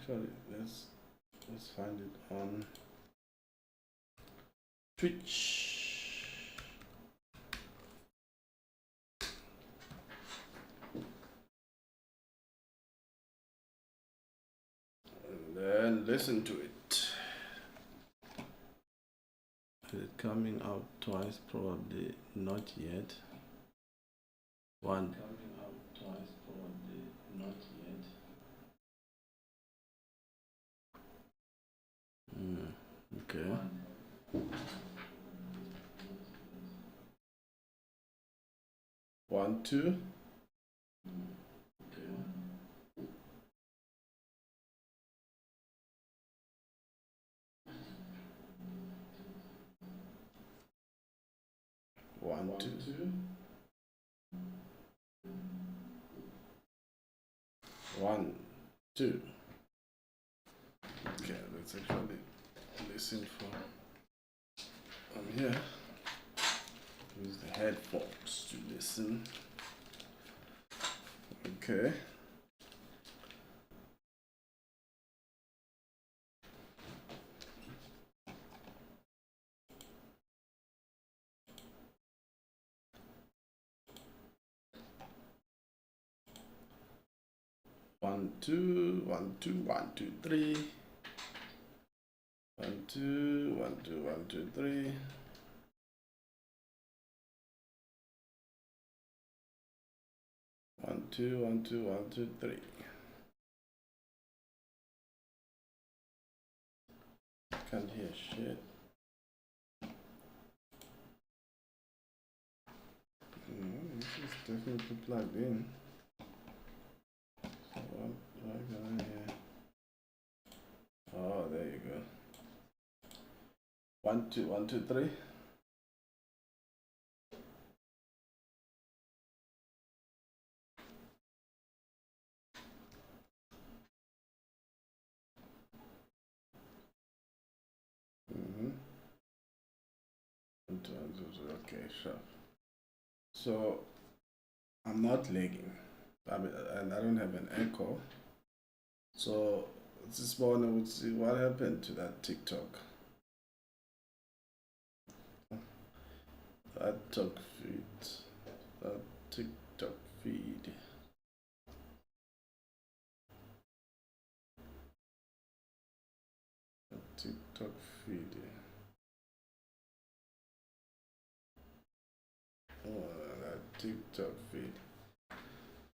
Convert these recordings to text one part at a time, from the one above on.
actually, let's find it on Twitch. And then listen to it. Is it coming out twice? Probably not yet. One coming out twice, probably not yet. Okay. 1, 2. Okay. 1, 2. 1, 2. Okay, let's actually listen from here. Use the headphones to listen. Okay. One, two, 1, 2, 1, 2, 3. 1, 2, 1, 2, 1, 2, 3. 1, 2, 1, 2, 1, 2, 3. Can't hear shit. This is definitely plugged in. So what do I got here? Oh, there you go. 1, 2, 1, 2, 3. Okay, sure. So I'm not lagging, and I don't have an echo. So this morning I would see what happened to that TikTok. That TikTok feed. That TikTok feed. That TikTok feed. Oh, that TikTok feed.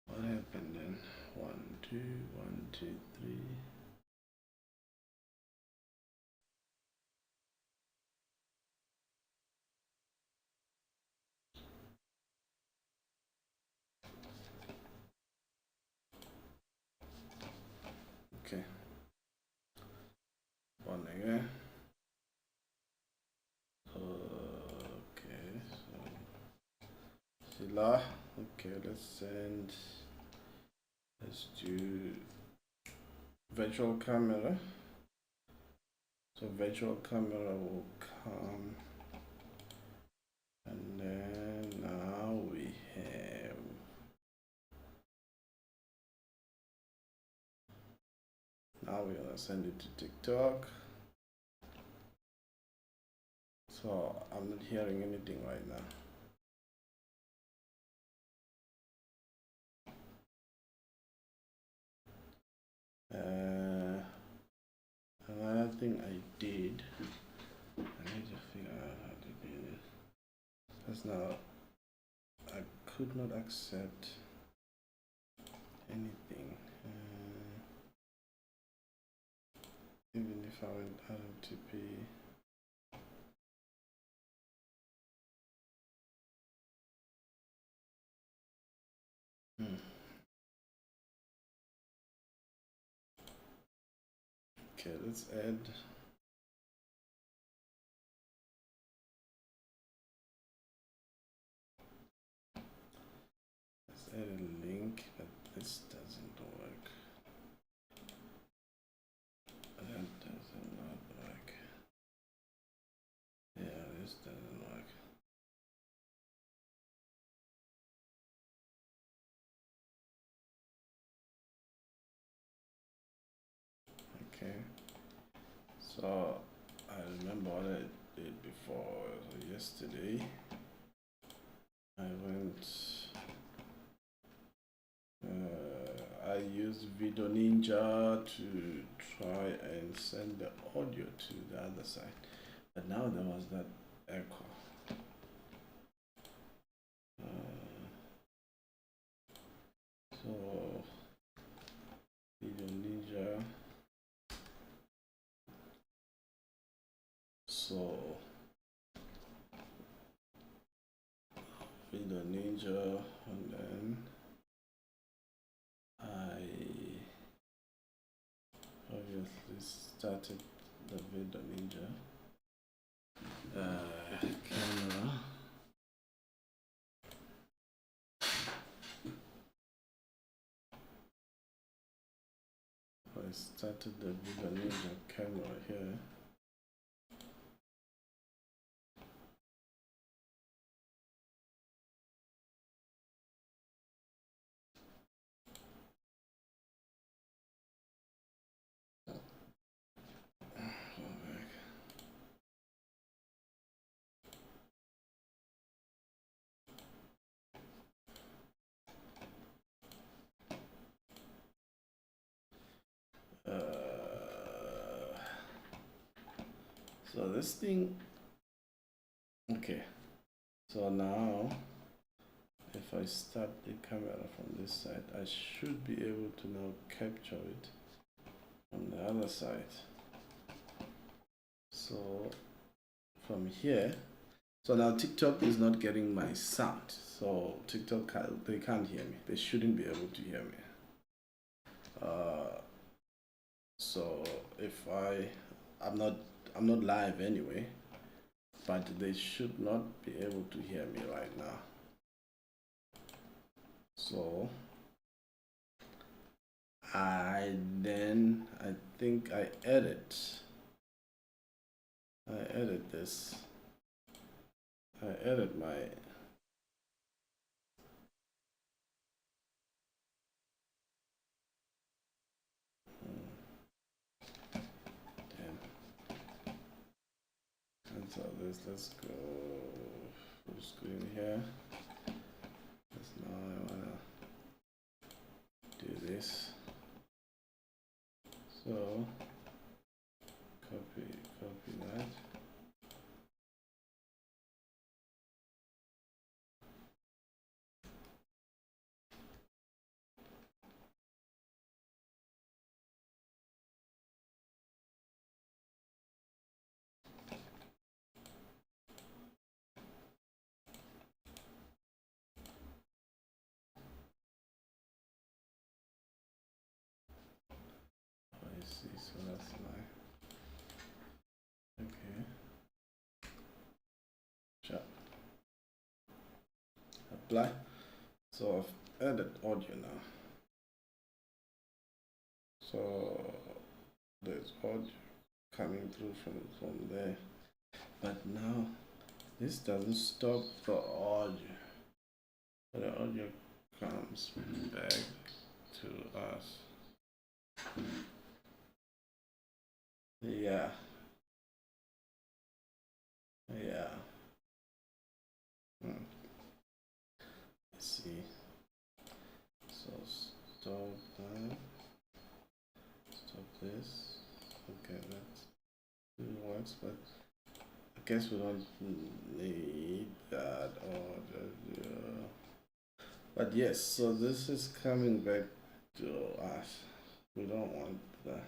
What happened then? 1, 2, 1, 2, 3. Okay. One again. Okay, so Sila. Okay, let's do virtual camera. So virtual camera will come, and then now we have we're gonna send it to TikTok. So I'm not hearing anything right now. Another thing I did, I need to figure out how to do this. Because now I could not accept anything. Even if I went RMTP. Okay, let's add. Let's add a link, but this doesn't work. That does not work. Yeah, this doesn't work. Okay, so I remember what I did before. So yesterday I went, I used Video Ninja to try and send the audio to the other side, but now there was that echo. So Video Ninja. So Video Ninja, and then I obviously started the Video Ninja camera. I started the Video Ninja camera here. So this thing, okay, so now if I start the camera from this side, I should be able to now capture it on the other side. So from here, so now TikTok is not getting my sound, so TikTok they can't hear me. They shouldn't be able to hear me. So if I'm not live anyway, but they should not be able to hear me right now. So I think I edit this. I edit my so let's go full screen here. Now I wanna do this. So copy that. I see, so that's my okay. Sure. Apply. So I've added audio now. So there's audio coming through from there, but now this doesn't stop the audio. The audio comes back to us. Yeah. Let's see. So stop that. Stop this. Okay, that works, but I guess we don't need that audio. But yes, so this is coming back to us. We don't want that.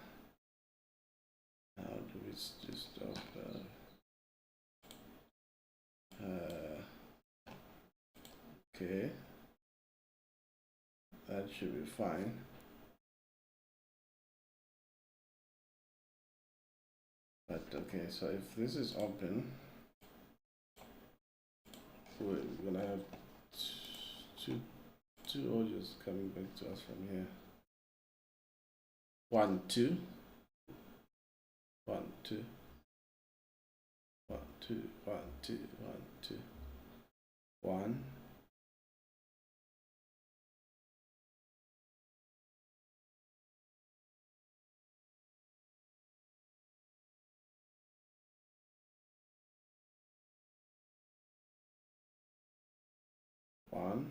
How do we just stop that? Okay, that should be fine. But okay, so if this is open, we're gonna have two audios coming back to us from here. 1, 2. 1, 2. 1, 2. 1, 2. 1, 2. 1. 1.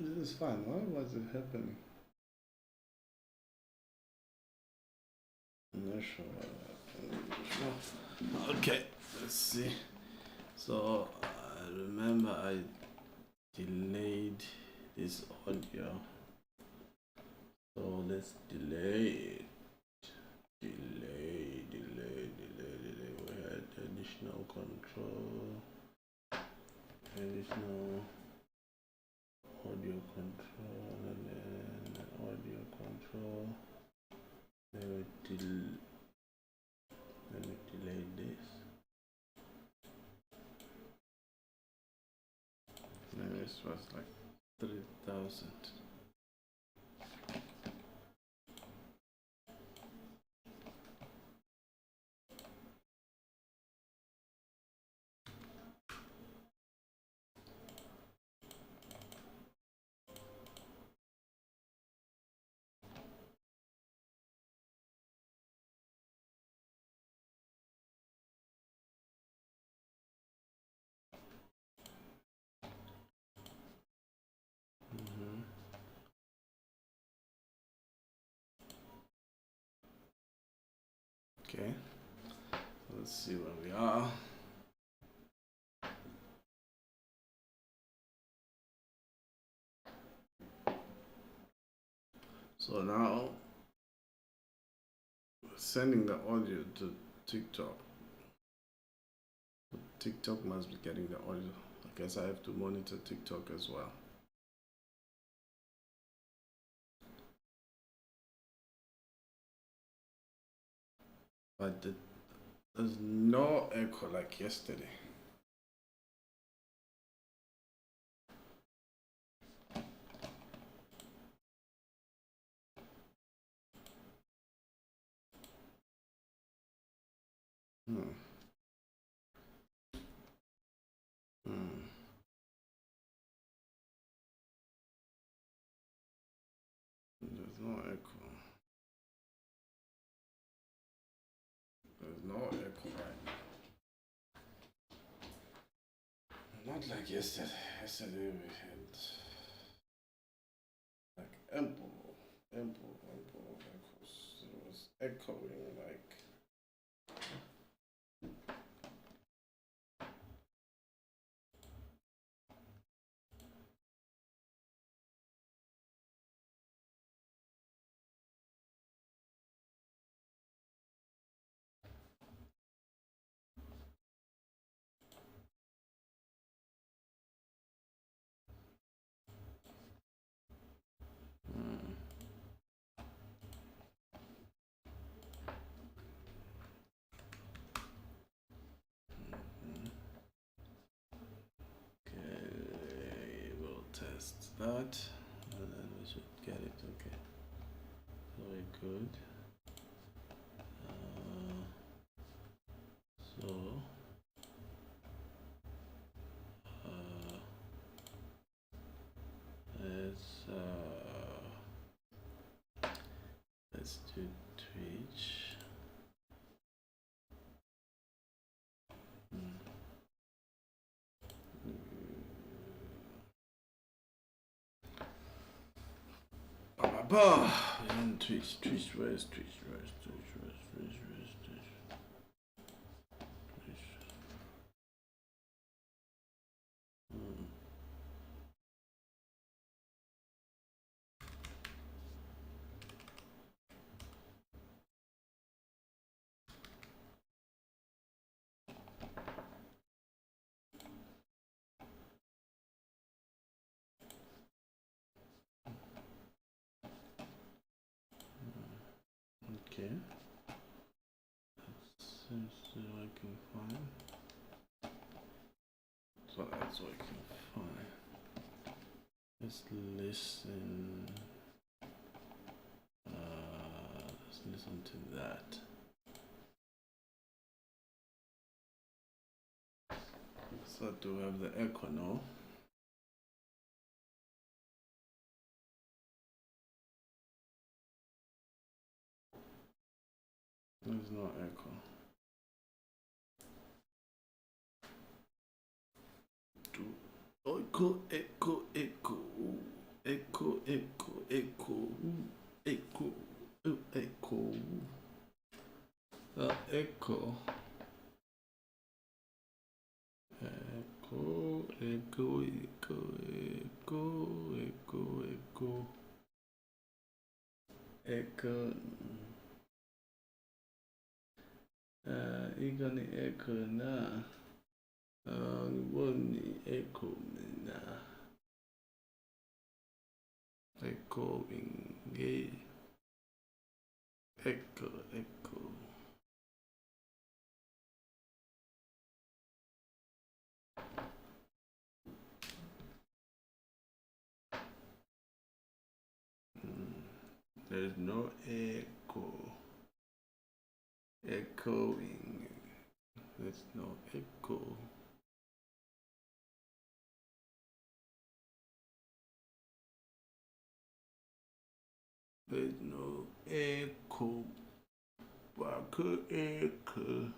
This is fine. Why was it happening? I'm not sure what happened. Okay, let's see. So I remember I delayed this audio. So let's delay it. Delay. We had additional control. Additional audio control and then audio control. Let me delay this. Maybe this was like 3,000. Okay, let's see where we are. So now sending the audio to TikTok. TikTok must be getting the audio. I guess I have to monitor TikTok as well. But there's no echo like yesterday. There's no echo. There's no echo right now. Not like yesterday. Yesterday we had like ample echoes. It was echoing like. That, and then we should get it. Okay, very good. Let's do Twitch. And Twitch, where's Twitch? Okay. Seems working fine. So that's working fine. Let's listen. something that. So to have the echo now. There's no echo. Echo, echo, echo, echo, echo, echo, echo, echo, echo, echo, echo, echo, echo, echo, echo, echo. Igani echo na. Ngiboni echo mina. Echoing, echo, echo. There's no echo. Echoing. There's no echo. There's no echo. Echo.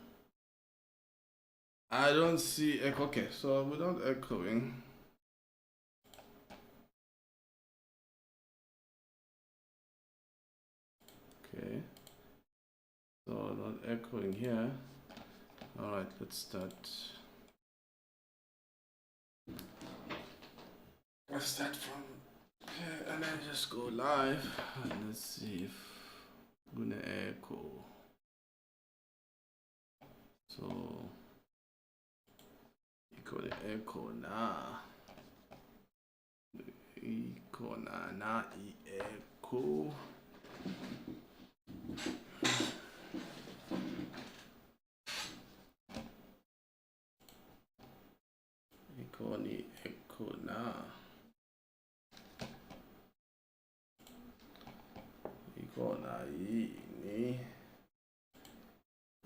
I don't see echo. Okay, so without echoing. Okay. So not echoing here. Alright, let's start. Let's start from here and then just go live. And let's see if I'm gonna echo. So echo the echo na. Echo na echo. Echo ni echo na. Echo na ni.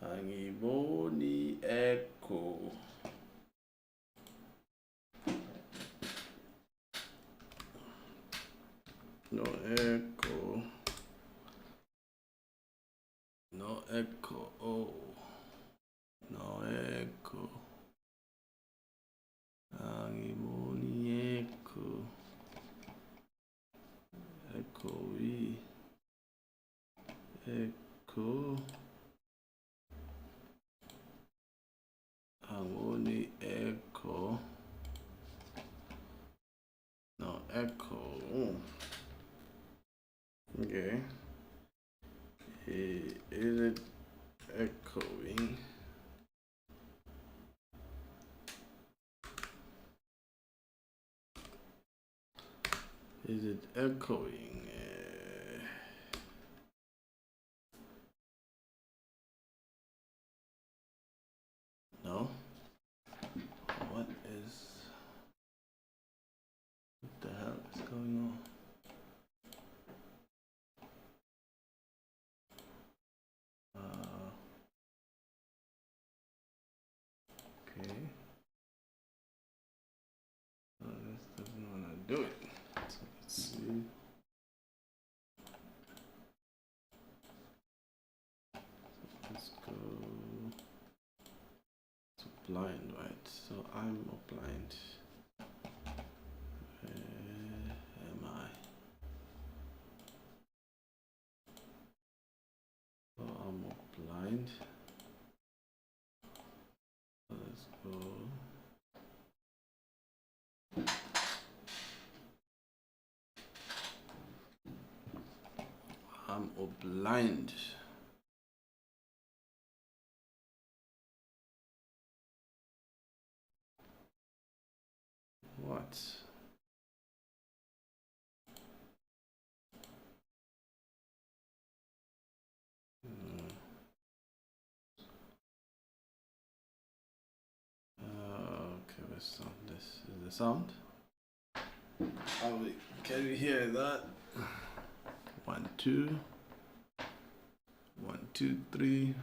Angiboni echo. No echo. No echo. Oh. No echo. Angiboni echo. Echoey. Echo. Angiboni echo. No echo. Okay. Is it echoing? Is it echoing? No. What the hell is going on? Okay. This doesn't want to do it. So let's see. Let's go to blind, right? So I'm a blind. Where am I? So I'm a blind. Let's go. I'm a blind. What? Okay, let's sound this. Is the sound? Can you hear that? 1, 2. 1, 2, 3.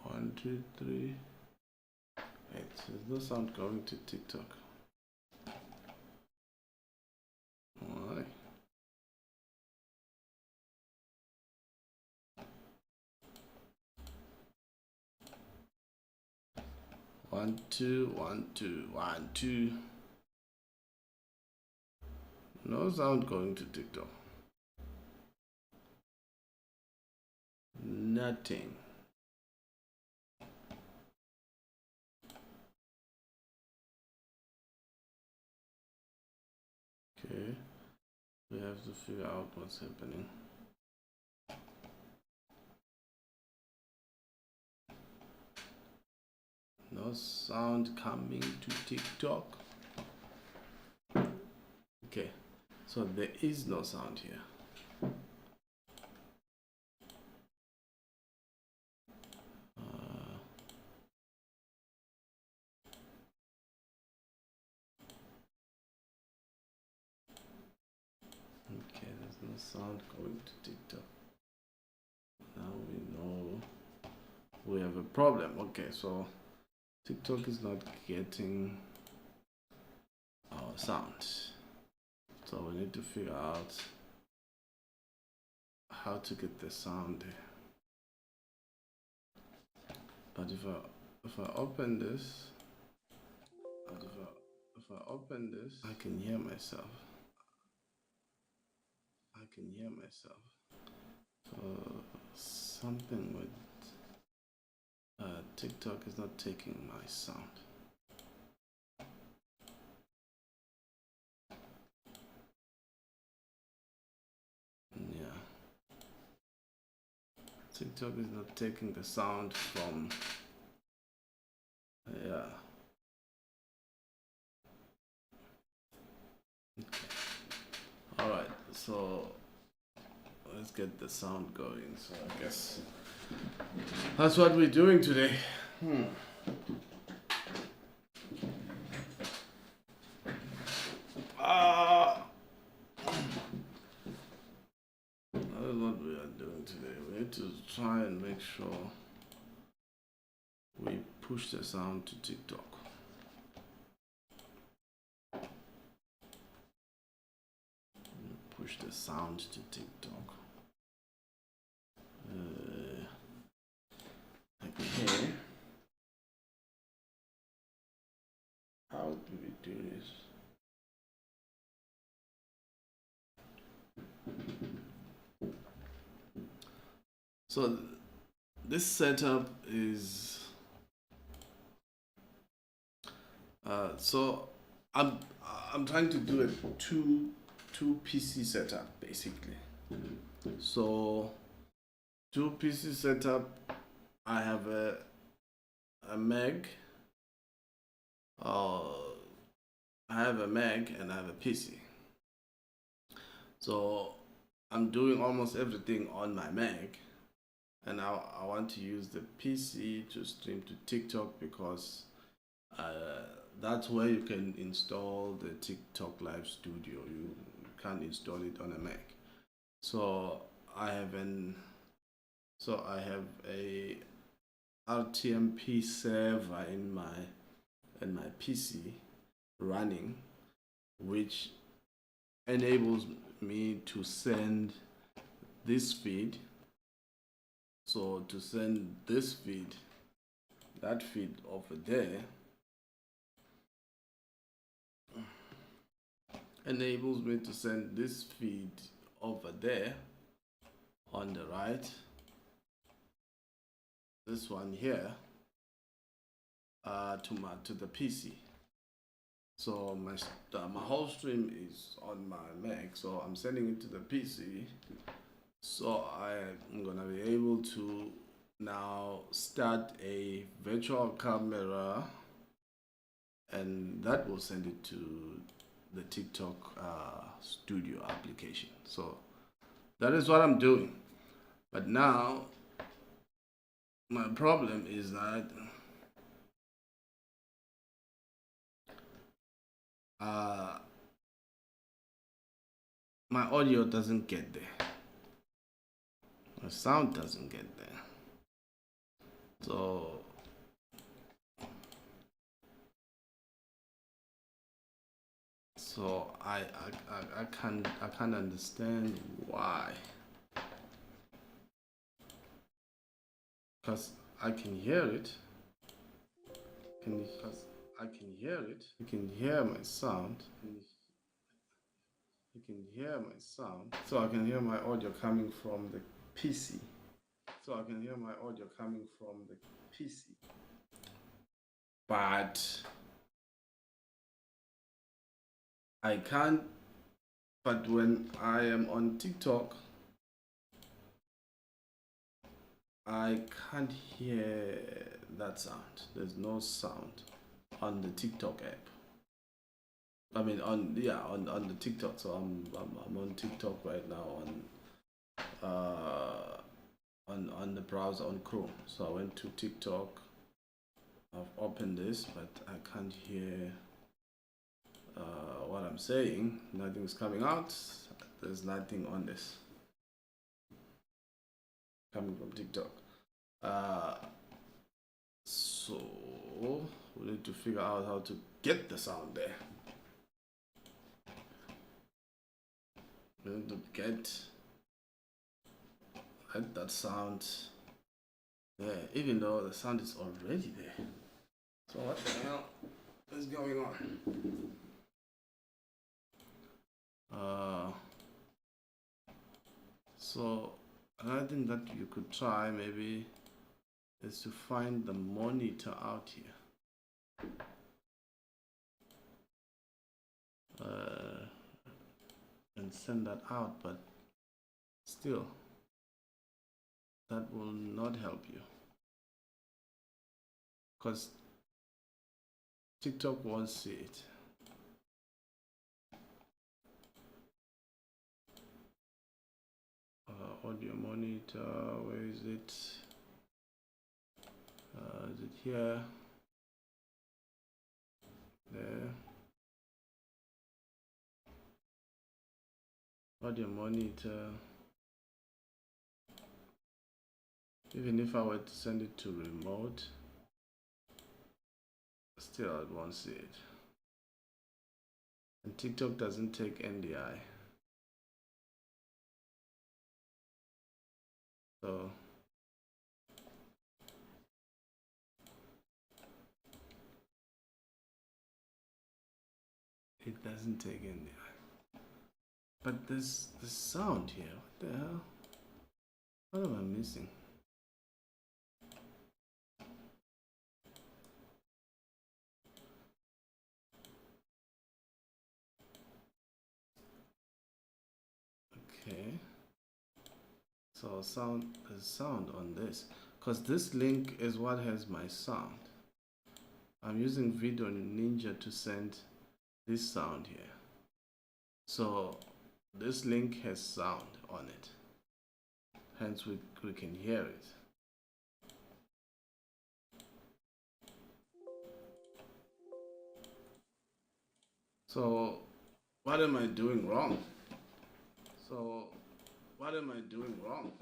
One, two, three. Wait, is no sound going to TikTok? Why? One, two, one, two, one, two. No sound going to TikTok. Nothing. Okay, we have to figure out what's happening. No sound coming to TikTok. Okay, so there is no sound here. Okay, there's no sound going to TikTok. Now we know we have a problem. Okay, so TikTok is not getting our sound. So we need to figure out how to get the sound. But if I open this, I can hear myself. So something with TikTok is not taking my sound. Yeah. TikTok is not taking the sound from, yeah. Okay. All right, so let's get the sound going. So I guess that's what we're doing today. That is what we are doing today. We need to try and make sure we push the sound to TikTok. Push the sound to TikTok. Okay. How do we do this? So this setup is so I'm trying to do a two PC setup basically. So two PC setup. I have a Mac. I have a Mac and I have a PC. So I'm doing almost everything on my Mac, and now I want to use the PC to stream to TikTok because that's where you can install the TikTok Live Studio. You can't install it on a Mac. So I have a RTMP server in my PC running, which enables me to send this feed. So to send this feed, that feed over there, enables me to send this feed over there on the right, this one here, to the PC. So my whole stream is on my Mac, so I'm sending it to the PC. So I'm gonna be able to now start a virtual camera, and that will send it to the TikTok studio application. So that is what I'm doing. But now my problem is that my audio doesn't get there. My sound doesn't get there. So I can't understand why. Because I can hear it. Because I can hear it. You can hear my sound. You can hear my sound. So I can hear my audio coming from the PC. So I can hear my audio coming from the PC. But I can't. But when I am on TikTok, I can't hear that sound. There's no sound on the TikTok app. I mean, on the TikTok. So I'm on TikTok right now on the browser on Chrome. So I went to TikTok. I've opened this, but I can't hear what I'm saying. Nothing's coming out. There's nothing on this coming from TikTok. So we need to figure out how to get the sound there. We need to get that sound there, even though the sound is already there. So what the hell is going on? So another thing that you could try maybe is to find the monitor out here. And send that out, but still that will not help you because TikTok won't see it. Audio monitor, where is it? Is it here? There. Audio monitor. Even if I were to send it to remote, still I won't see it. And TikTok doesn't take NDI. So it doesn't take NDI. But this sound here, what the hell? What am I missing? Okay. So there's sound on this, because this link is what has my sound. I'm using Video Ninja to send this sound here. So this link has sound on it. Hence we can hear it. So what am I doing wrong? What am I doing wrong?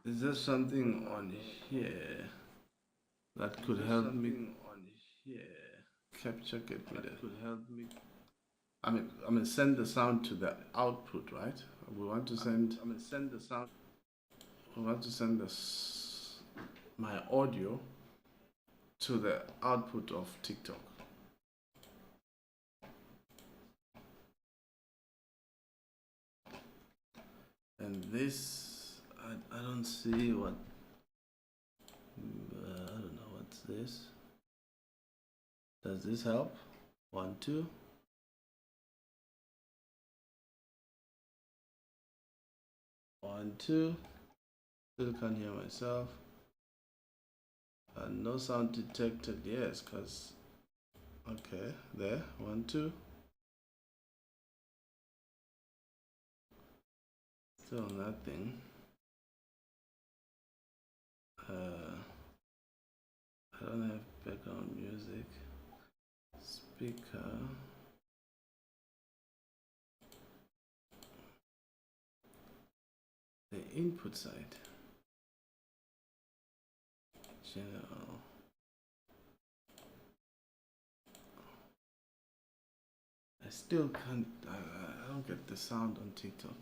Is there something on here that could help me? Capture that could help me. I mean, send the sound to the output, right? We want to send. Send the sound. We want to send my audio to the output of TikTok. And this, I don't see what. I don't know what's this. Does this help? 1, 2. One, two. Still can't hear myself. No sound detected. Yes, because. Okay, there. 1, 2. Still nothing. I don't have background music. Speaker. input side. General. I still can't, I don't get the sound on TikTok.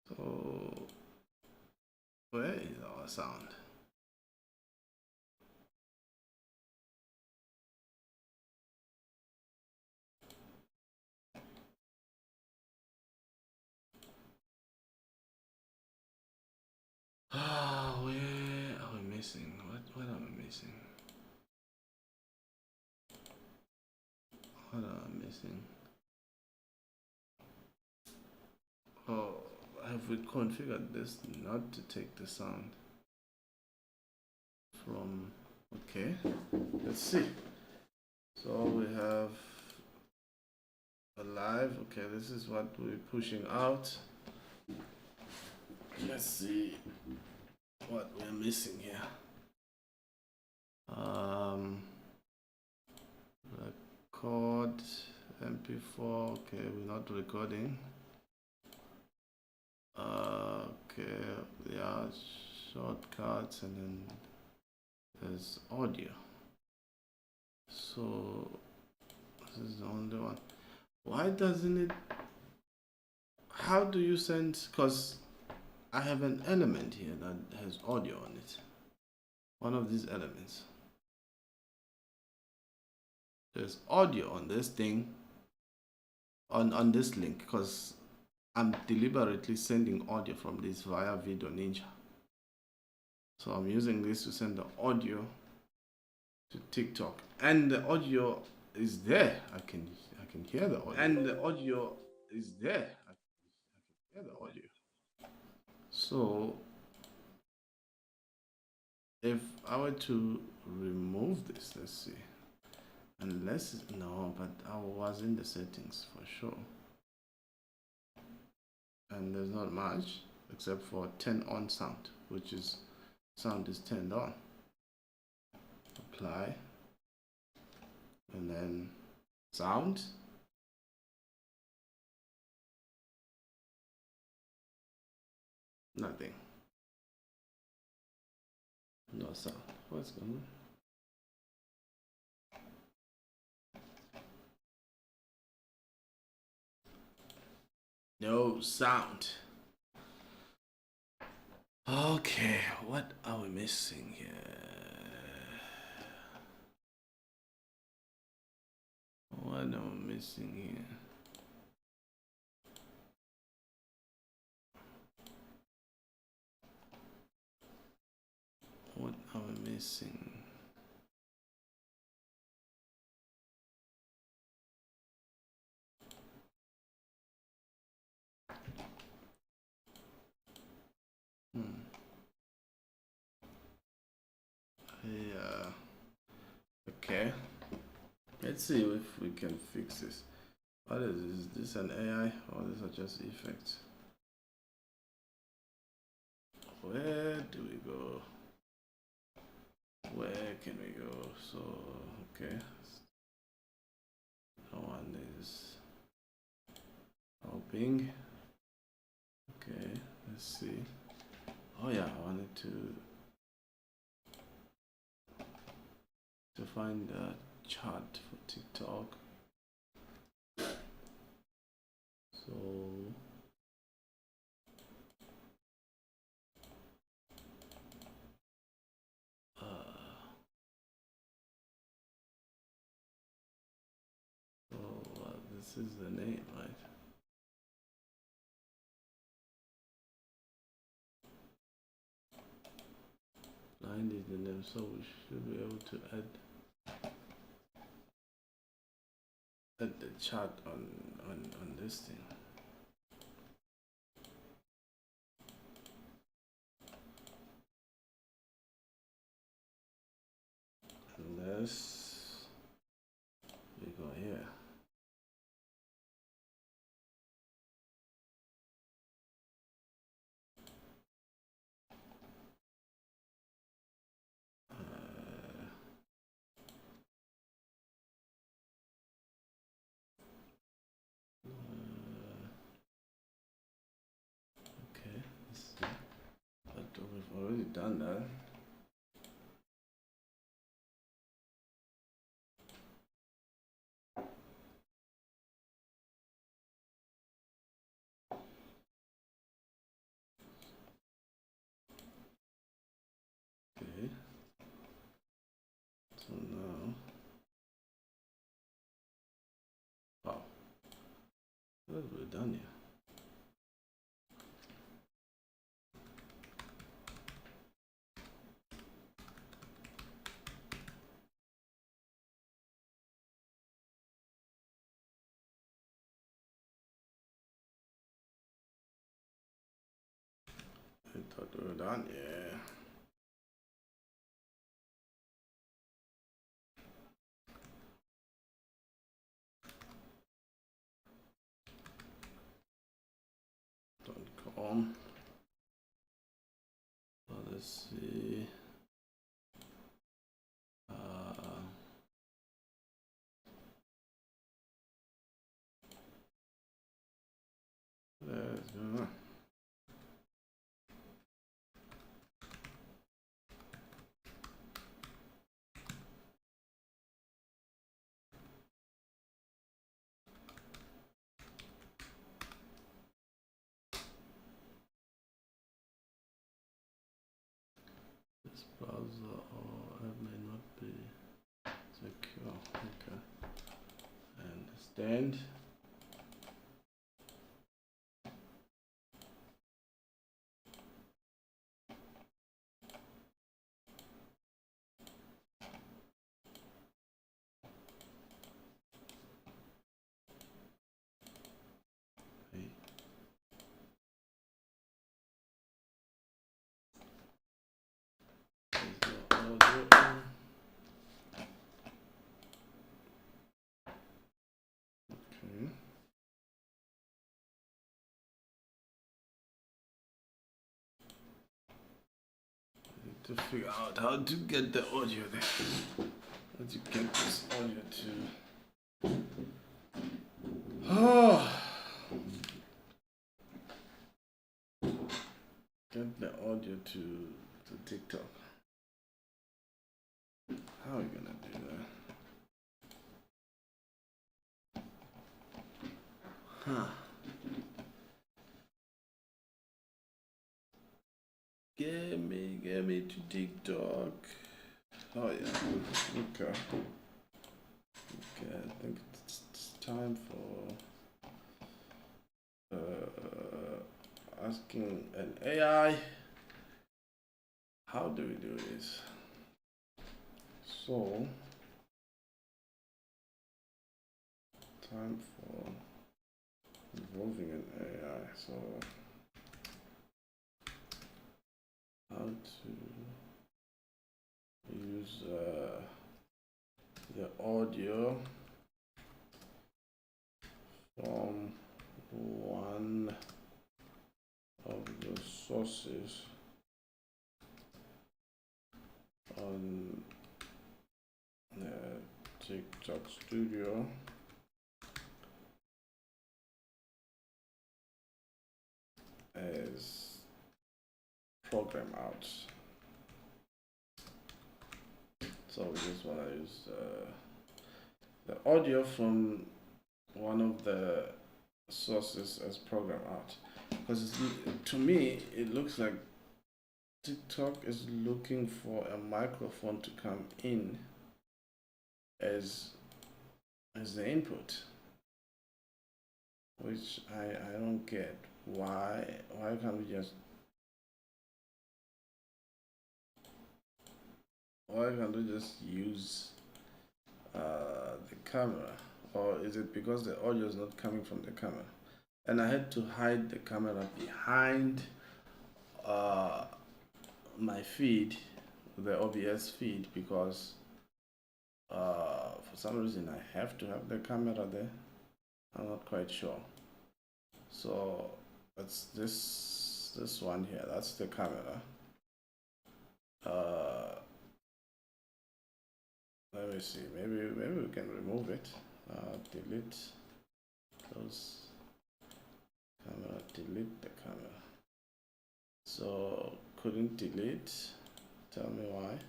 So, where is our sound? Ah, where are we missing? What are we missing? What are we missing? Oh, have we configured this not to take the sound from? Okay, let's see. So we have a live. Okay, this is what we're pushing out. Let's see what we're missing here. Record MP4. Okay, we're not recording. Okay, yeah, shortcuts, and then there's audio. So this is the only one. Why doesn't it? How do you send? Because I have an element here that has audio on it. One of these elements. There's audio on this thing, on this link, because I'm deliberately sending audio from this via Video Ninja. So I'm using this to send the audio to TikTok, and the audio is there. I can hear the audio, and the audio is there. I can hear the audio. So if I were to remove this, let's see. Unless, no, but I was in the settings for sure. And there's not much except for turn on sound, which is sound is turned on. Apply. And then sound. Nothing. No sound. What's going on? No sound. Okay, what are we missing here? What am I missing here? What are we missing? Yeah. Okay. Let's see if we can fix this. What is this? Is this an AI or these are just effects? Where do we go? Where can we go? So, okay. No one is helping. Okay, let's see. Oh yeah, I wanted to find a chart for TikTok. So this is the name, right? Blind is the name, so we should be able to add the chart on this thing. Unless we go here. done that. Okay. So now, wow, what have we done here? I thought we were done, yeah. .com. So let's see. Let's go. This browser or it may not be secure. Okay, I understand. Hey. There's no audio. Okay. To figure out how to get the audio there. How to get this audio to. Oh. Get the audio to TikTok. How are you gonna do that? Huh. Get me to TikTok. Oh yeah. Okay. Okay, I think it's time for asking an AI. How do we do this? So time for involving an AI. So how to use the audio from one of the sources on the TikTok Studio as program out. So we just want to use the audio from one of the sources as program out, because to me it looks like TikTok is looking for a microphone to come in as the input, which I don't get. Why can't we just use the camera? Or is it because the audio is not coming from the camera? And I had to hide the camera behind my feed, the OBS feed, because for some reason I have to have the camera there. I'm not quite sure. So that's this one here. That's the camera. Let me see. Maybe we can remove it. Delete those camera. Delete the camera. So couldn't delete. Tell me why.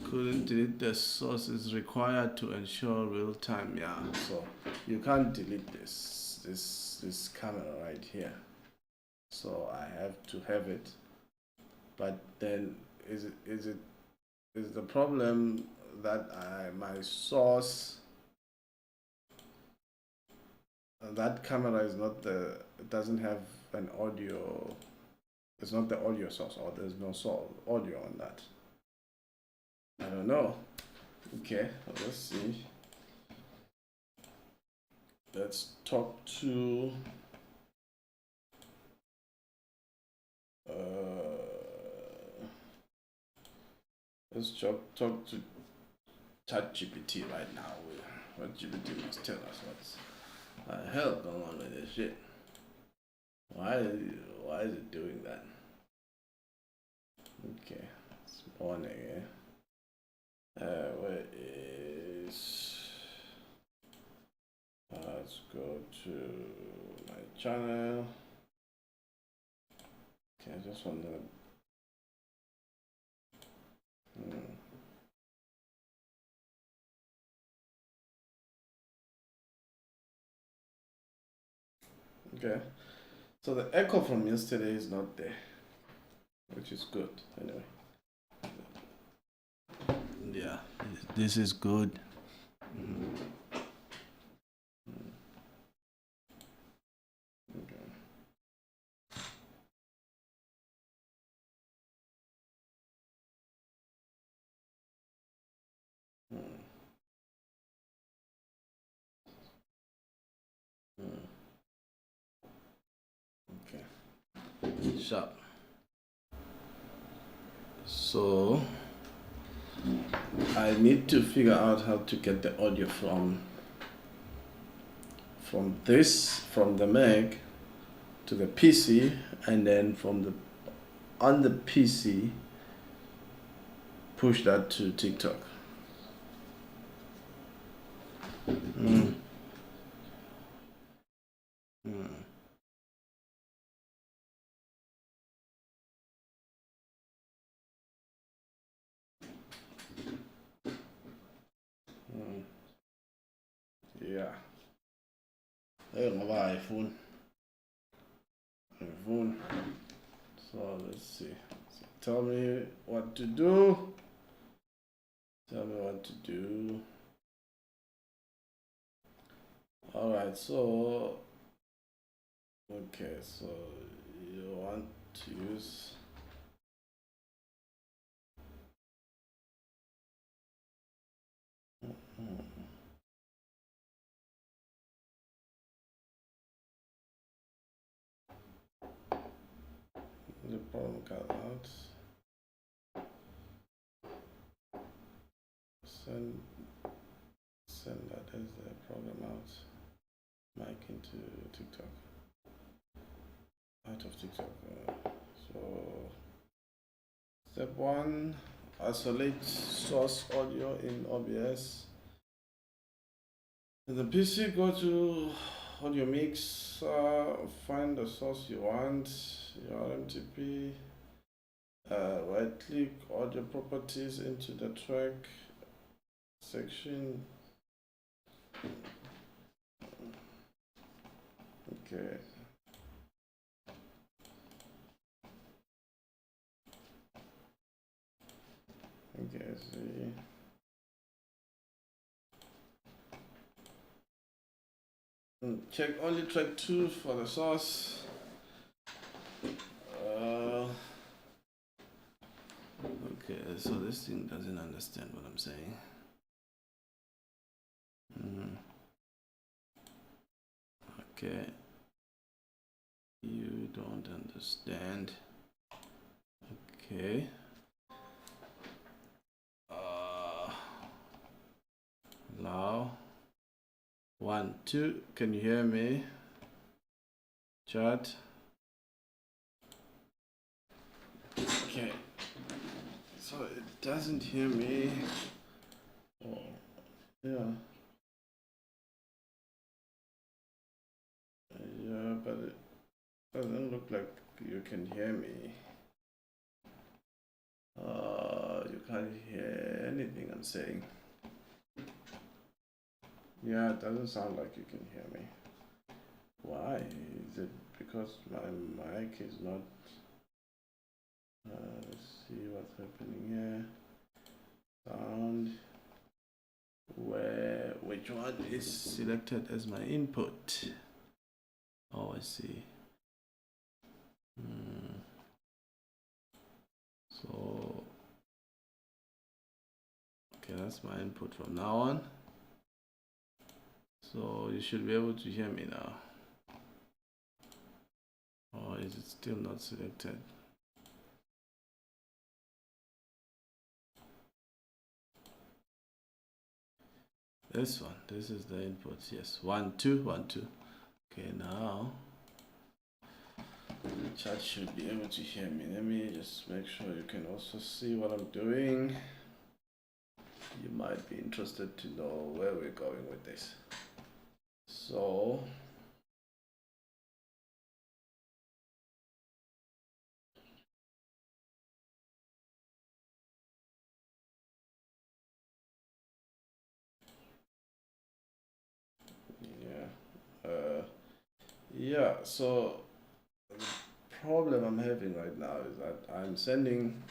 Couldn't delete the source is required to ensure real time. Yeah, so you can't delete this camera right here. So I have to have it. But then is the problem that my source, that camera is not it doesn't have an audio, it's not the audio source, or there's no audio on that. I don't know. Okay, let's see. Let's talk to let's talk to ChatGPT right now. What GPT must tell us what's the hell going on with this shit. Why is it doing that? Okay, it's on again. Where is? Let's go to my channel. Okay, I just want to. Okay, so the echo from yesterday is not there, which is good anyway. Yeah, this is good. Okay. Okay. Sharp. So I need to figure out how to get the audio from the Mac to the PC, and then on the PC push that to TikTok. Yeah. Hey, my iPhone. So let's see. So tell me what to do. Alright, so okay, so you want to use the problem got out. Send that as the problem out. Mic into TikTok. Out of TikTok. So step 1, isolate source audio in OBS. In the PC, go to audio mix, find the source you want, your RMTP, right click audio properties into the track section. Okay. Okay, see. Check only track 2 for the source. Okay, so this thing doesn't understand what I'm saying. Okay. You don't understand. Okay. Allow. 1, 2. Can you hear me? Chat. Okay. So it doesn't hear me. Oh, yeah. Yep. but it doesn't look like you can hear me. You can't hear anything I'm saying. Yeah, it doesn't sound like you can hear me. Why? Is it because my mic is not... let's see what's happening here. Sound. Which one is selected as my input? Oh, I see. So, okay, that's my input from now on. So you should be able to hear me now. Or is it still not selected? This one, this is the input. Yes, 1 2 1 2. Okay, now the chat should be able to hear me. Let me just make sure you can also see what I'm doing. You might be interested to know where we're going with this. So yeah, so the problem I'm having right now is that I'm sending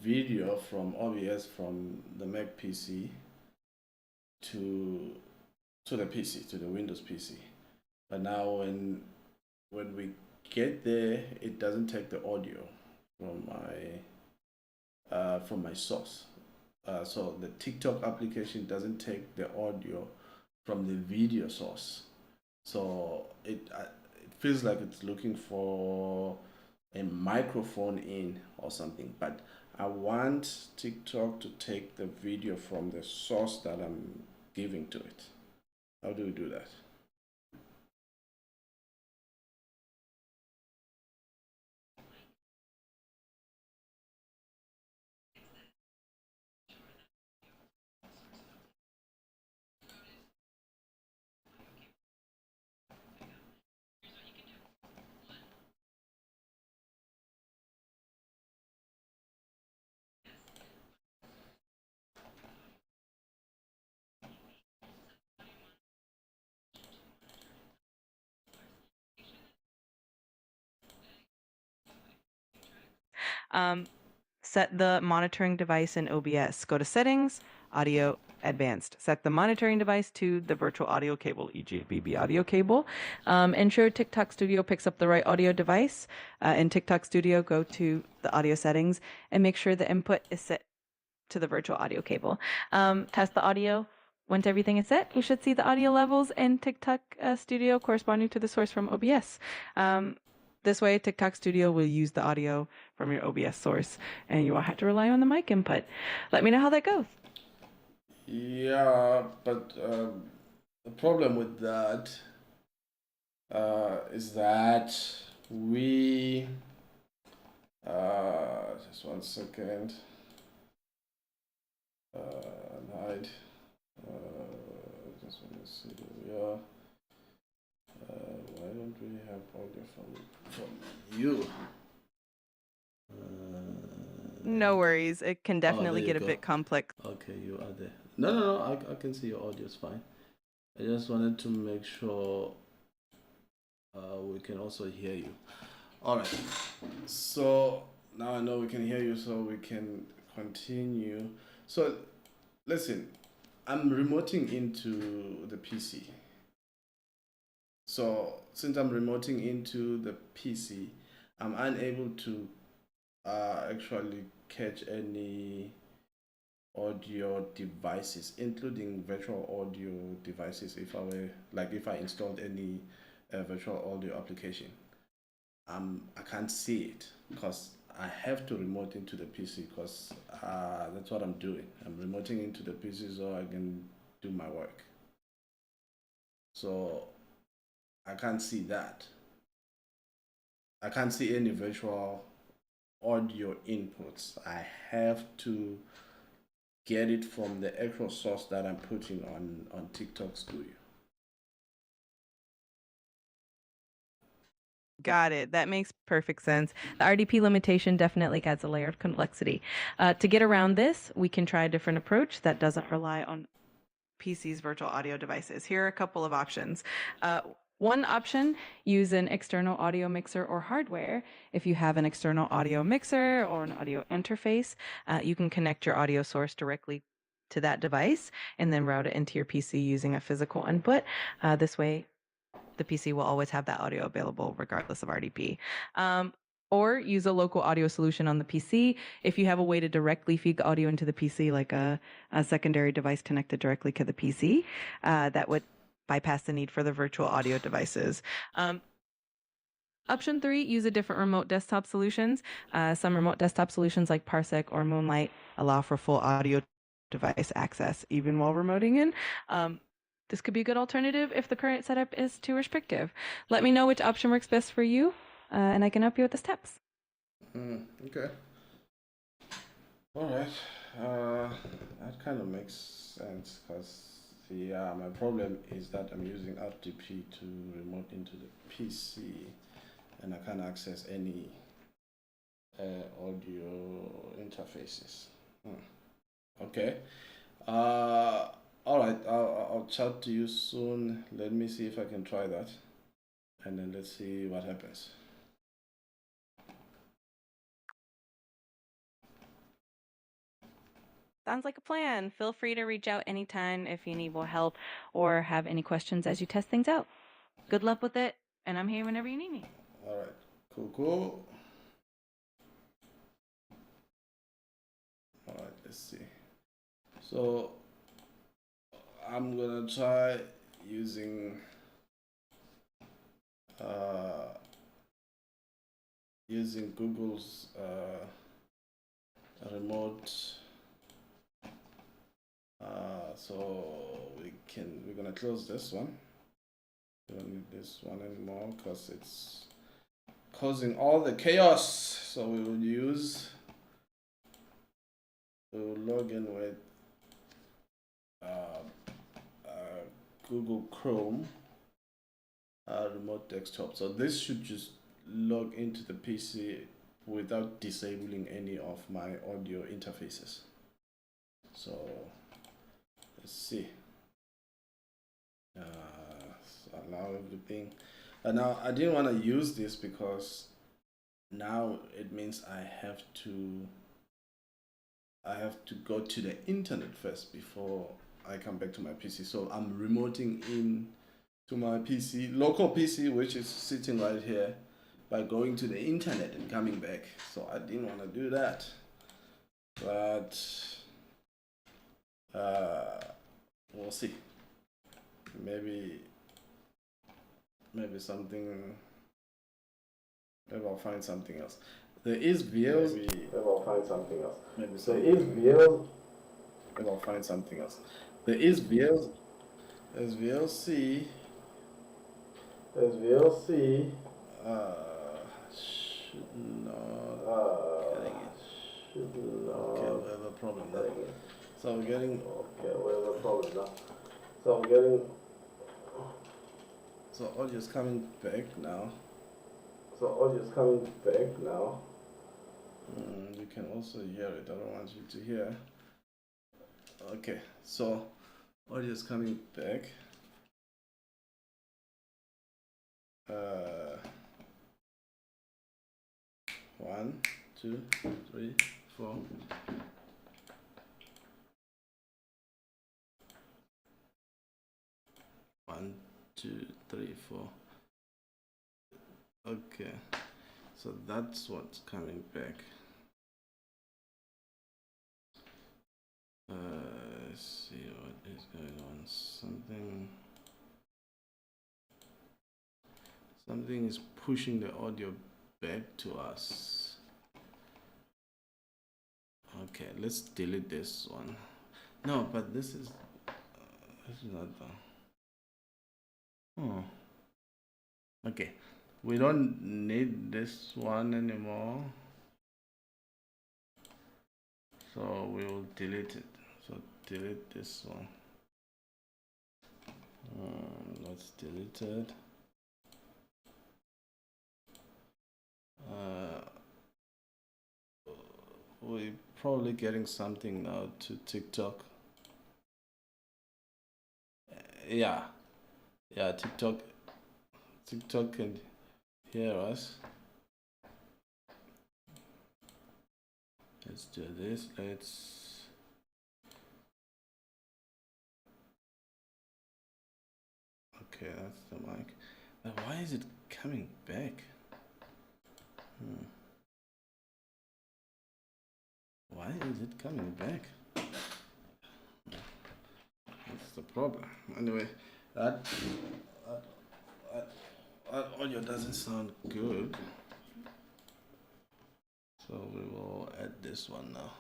video from OBS from the Mac PC to the PC, to the Windows PC. But now when we get there, it doesn't take the audio from my source. So the TikTok application doesn't take the audio from the video source. So it feels like it's looking for a microphone in or something. But I want TikTok to take the video from the source that I'm giving to it. How do we do that? Set the monitoring device in OBS. Go to Settings, Audio, Advanced. Set the monitoring device to the virtual audio cable, e.g. BB audio cable. Ensure TikTok Studio picks up the right audio device. In TikTok Studio, go to the audio settings and make sure the input is set to the virtual audio cable. Test the audio. Once everything is set, you should see the audio levels in TikTok Studio corresponding to the source from OBS. This way, TikTok Studio will use the audio from your OBS source, and you won't have to rely on the mic input. Let me know how that goes. Yeah, but the problem with that is that we... just 1 second. Hide. Just want to see where we are. Why don't we have audio from you? No worries. It can definitely get a bit complex. Okay, you are there. No, I can see your audio is fine. I just wanted to make sure we can also hear you. All right. So now I know we can hear you, so we can continue. So listen, I'm remoting into the PC. So since I'm remoting into the PC, I'm unable to actually catch any audio devices, including virtual audio devices. If I installed any virtual audio application, I can't see it because I have to remote into the PC because that's what I'm doing. I'm remoting into the PC so I can do my work. So I can't see that. I can't see any virtual audio inputs. I have to get it from the actual source that I'm putting on TikTok Studio. Got it. That makes perfect sense. The RDP limitation definitely adds a layer of complexity. To get around this, we can try a different approach that doesn't rely on PC's virtual audio devices. Here are a couple of options. One option, use an external audio mixer or hardware. If you have an external audio mixer or an audio interface, you can connect your audio source directly to that device and then route it into your PC using a physical input. This way, the PC will always have that audio available regardless of RDP. Or use a local audio solution on the PC. If you have a way to directly feed the audio into the PC, like a secondary device connected directly to the PC, that would bypass the need for the virtual audio devices. Option 3, use a different remote desktop solutions. Some remote desktop solutions like Parsec or Moonlight allow for full audio device access even while remoting in. This could be a good alternative if the current setup is too restrictive. Let me know which option works best for you, and I can help you with the steps. Okay. All right. That kind of makes sense because my problem is that I'm using RTP to remote into the PC, and I can't access any audio interfaces. Okay. All right. I'll chat to you soon. Let me see if I can try that, and then let's see what happens. Sounds like a plan. Feel free to reach out anytime if you need more help or have any questions as you test things out. Good luck with it, and I'm here whenever you need me. All right. Cool. All right. Let's see. So I'm gonna try using Google's remote. So we're gonna close this one. We don't need this one anymore because it's causing all the chaos. So we will log in with Google Chrome remote desktop. So this should just log into the PC without disabling any of my audio interfaces. So let's see. Allow everything. Now I didn't want to use this because now it means I have to go to the internet first before I come back to my PC. So I'm remoting in to my PC, local PC, which is sitting right here, by going to the internet and coming back. So I didn't want to do that, but we'll see. Maybe something. Maybe I'll find something else. There is VLs. Maybe I'll find something else. Maybe there is VLs. Maybe I'll find something else. There is VLs. There's VLC. There's VLC. Should not. Getting it. Should not. Okay, we have a problem now. So we're getting. Okay, we have a problem now. So I'm getting. So audio's coming back now. You can also hear it. I don't want you to hear. Okay, so audio's coming back. 1, 2, 3, 4. One, 2, 3, 4. Okay, so that's what's coming back. Let's see what is going on. Something is pushing the audio back to us. Okay, let's delete this one. No, but this is not the. Okay, we don't need this one anymore, so we will delete it. So delete this one. Let's delete it. probably getting something now to TikTok. Yeah, TikTok can hear us. Let's do this. Okay, that's the mic. But why is it coming back? Why is it coming back? That's the problem. Anyway, that audio doesn't sound good. So we will add this one now.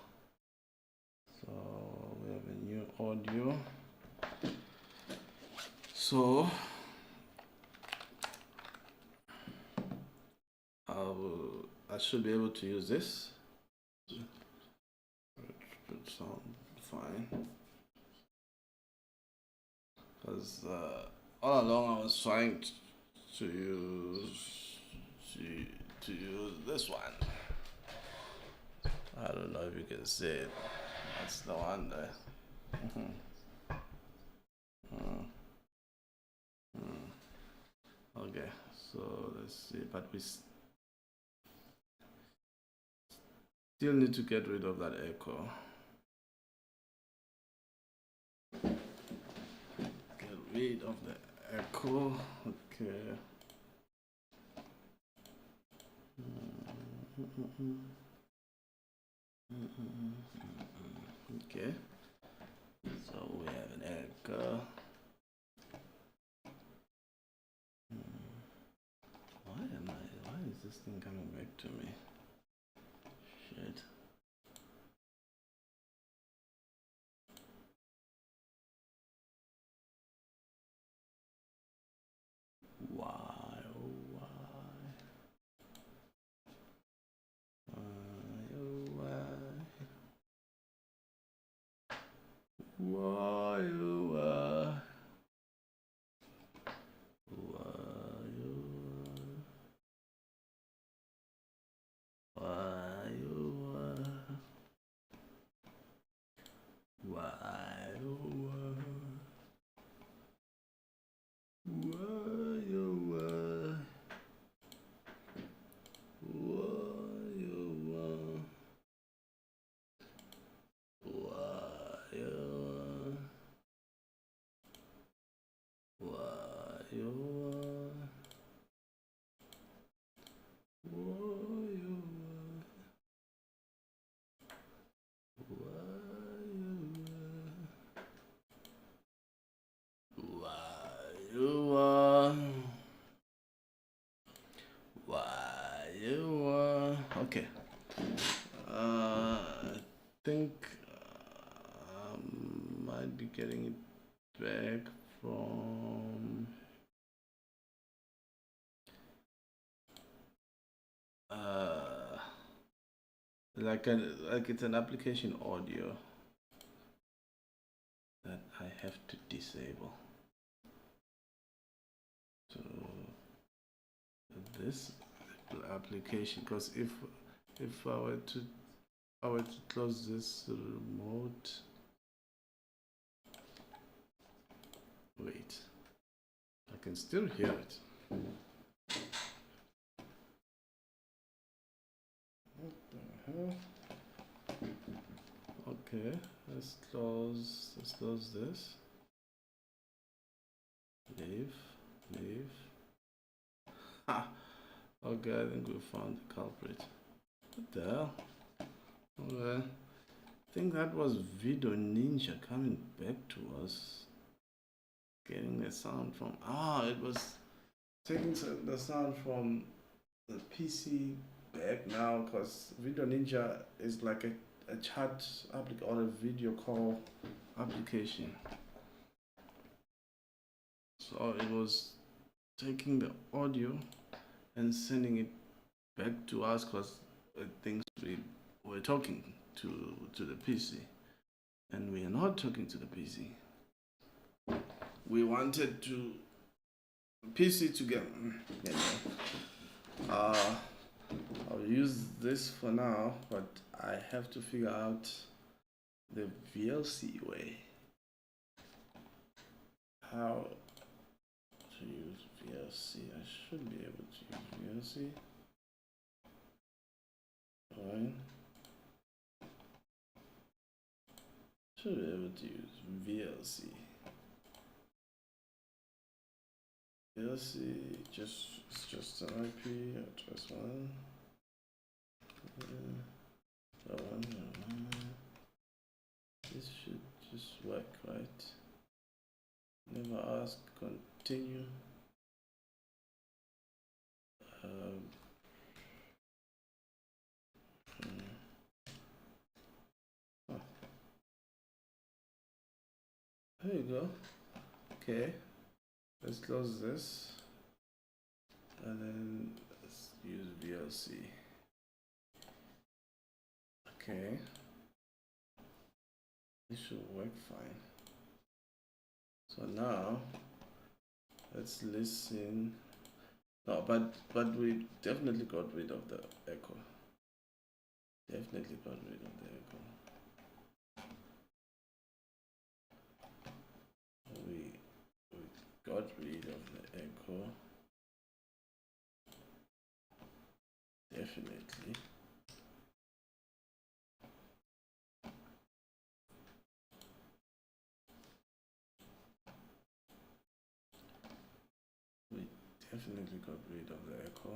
So we have a new audio. So I should be able to use this. It should sound fine. Because all along I was trying to use this one. I don't know if you can see it. That's the one there. Okay, so let's see, but we still need to get rid of that echo. Get rid of the echo. Okay. Okay. So we have an echo. Why is this thing coming back to me? Shit. Why, oh why? Why, oh why? Okay. I think might be getting it back from like it's an application audio that I have to disable. So this application, because if I were to close this remote, wait, I can still hear it. What the hell? Okay, let's close this. Leave. Okay, I think we found the culprit. What the hell? Okay. I think that was Video Ninja coming back to us. Getting the sound from it was taking the sound from the PC back now, because Video Ninja is like a chat application or a video call application. So it was taking the audio and sending it back to us, because things we were talking to the PC, and we are not talking to the PC. We wanted to PC to get I'll use this for now, but I have to figure out the VLC way. How to use VLC? I should be able to use VLC. Fine. Should be able to use VLC. VLC it's just an IP address one. This should just work, right? Never ask, continue. There you go. Okay, let's close this and then let's use VLC. Okay, this should work fine. So now let's listen. No, but we definitely got rid of the echo. Definitely got rid of the echo. We got rid of the echo. Definitely. We definitely got rid of the echo.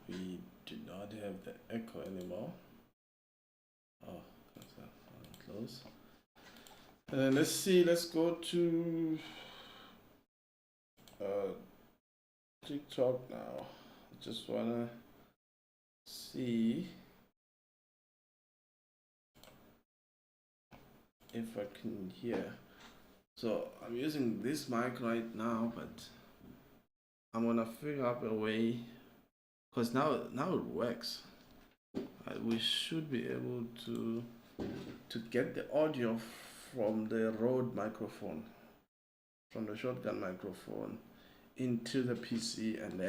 We do not have the echo anymore. Oh, that's close. Let's see, let's go to TikTok now. I just wanna see if I can hear. So I'm using this mic right now, but I'm gonna figure out a way, because now it works. We should be able to get the audio from the Rode microphone, from the shotgun microphone, into the PC and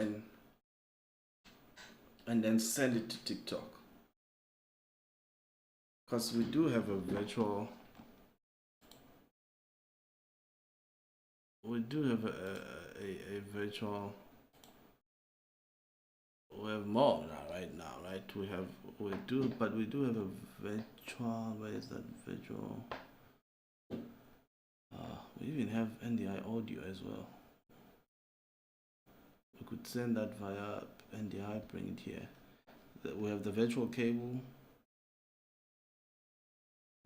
then send it to TikTok. Because we do have a virtual. We do have a virtual. We have more now, right? We do have a virtual. Where is that virtual? We even have NDI audio as well. We could send that via NDI, bring it here. We have the virtual cable.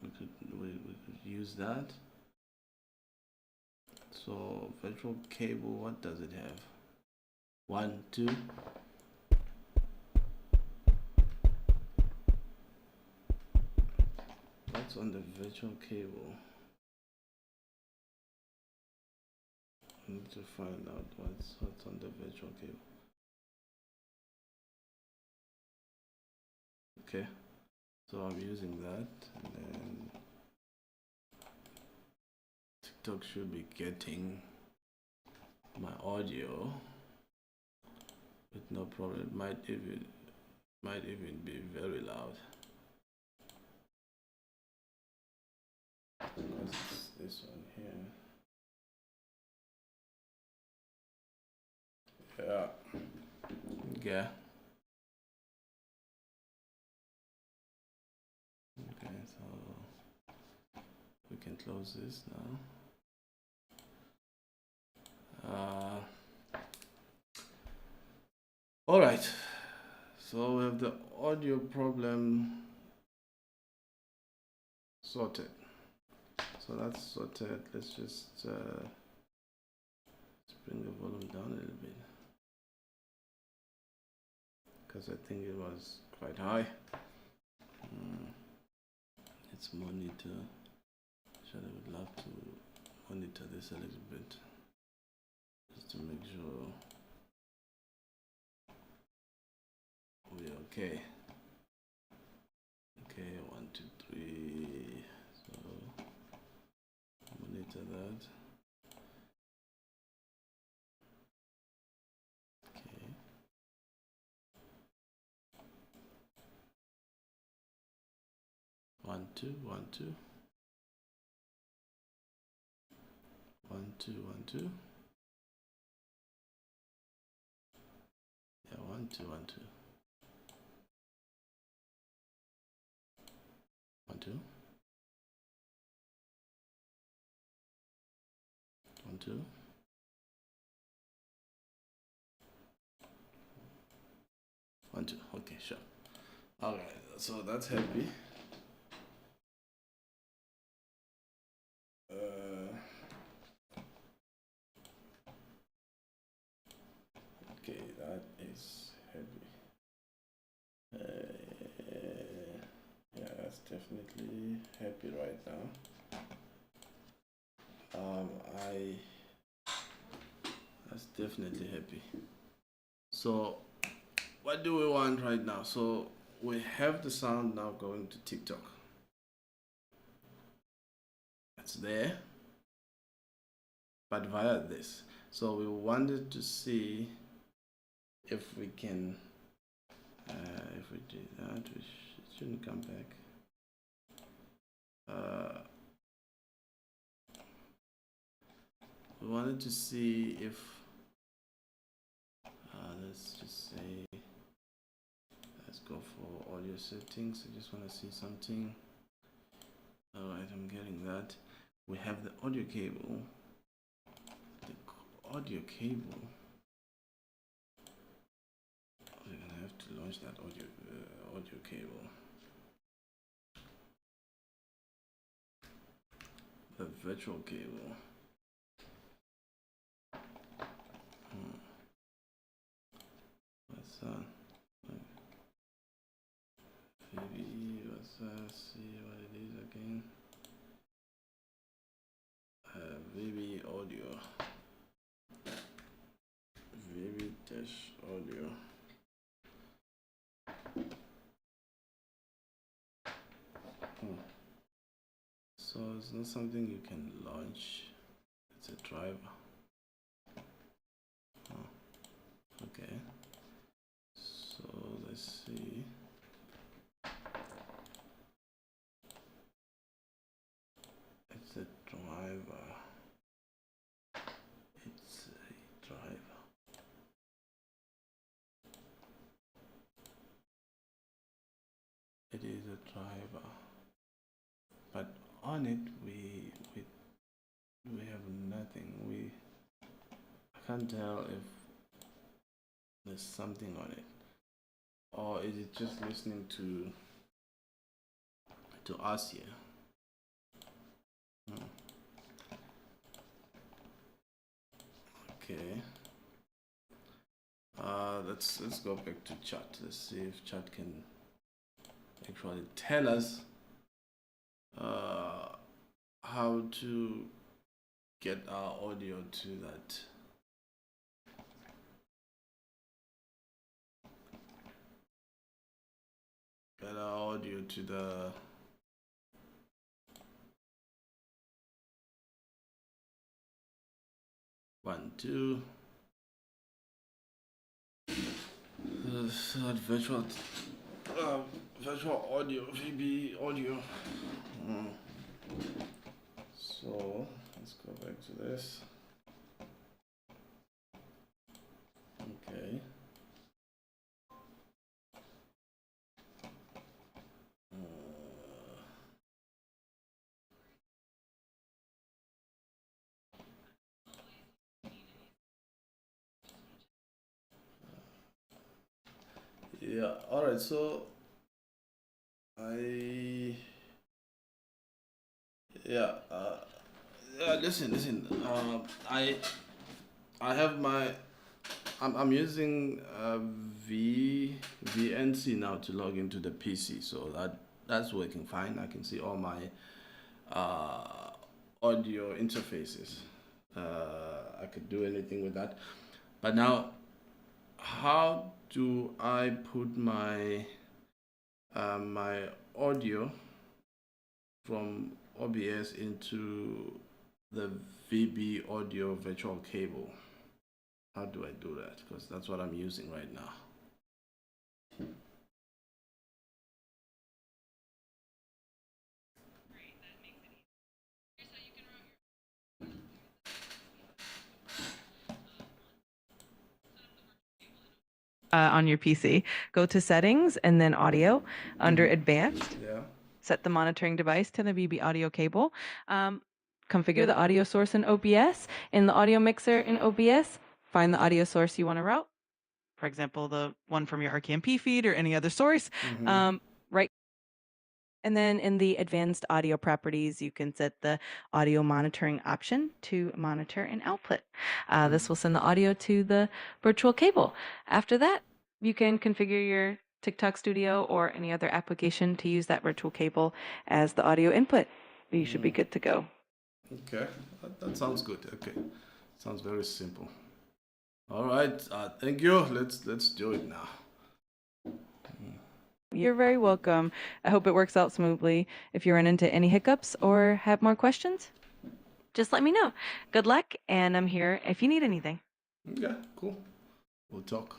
We could use that. So virtual cable, what does it have? 1, 2. What's on the virtual cable? I need to find out what's on the virtual cable. Okay, so I'm using that, and then TikTok should be getting my audio with no problem. It might even be very loud. Because it's this one here. Yeah. Okay, so we can close this now. All right, so we have the audio problem sorted. So that's sorted. Let's just bring the volume down a little bit, because I think it was quite high. Let's monitor. Actually, I would love to monitor this a little bit, just to make sure we're okay. Okay, 1, 2, 3. So monitor that. Okay. 1 2 1 2 1 2 1 2. Yeah, 1 2 1 2 1 2 1 2 1 2. Okay, sure. All right, so that's happy. Okay, that is heavy. Yeah, that's definitely happy right now. That's definitely happy. So, what do we want right now? So, we have the sound now going to TikTok. It's there, but via this. So, we wanted to see if we can, if we do that, it shouldn't come back. We wanted to see if, let's just say, let's go for audio settings. I just want to see something. All right, I'm getting that. We have the audio cable. The audio cable. We're gonna have to launch that audio cable. The virtual cable. What's that? What's that? See what it is again. VB audio. VB dash audio. So it's not something you can launch. It's a driver. Okay. So let's see. It's a driver. It's a driver. It is a driver. But on it we have nothing. I can't tell if there's something on it, or is it just listening to us here? Okay. Let's go back to chat. Let's see if chat can actually tell us how to get our audio to that. Get our audio to the one, two. That virtual audio, VB audio. So let's go back to this. Okay. Yeah. All right. So listen. I have my. I'm using VNC now to log into the PC, so that's working fine. I can see all my audio interfaces. I could do anything with that, but now, how do I put my my audio from OBS into the VB audio virtual cable? How do I do that? Because that's what I'm using right now. on your PC. Go to settings and then audio under advanced. Yeah. Set the monitoring device to the BB audio cable. Configure the audio source in OBS. In the audio mixer in OBS, find the audio source you want to route. For example, the one from your RKMP feed or any other source. Right. And then in the advanced audio properties, you can set the audio monitoring option to monitor and output. This will send the audio to the virtual cable. After that, you can configure your TikTok Studio or any other application to use that virtual cable as the audio input. You should be good to go. Okay, that sounds good. Okay, sounds very simple. All right, thank you. Let's do it now. You're very welcome. I hope it works out smoothly. If you run into any hiccups or have more questions, just let me know. Good luck, and I'm here if you need anything. Yeah, cool. We'll talk.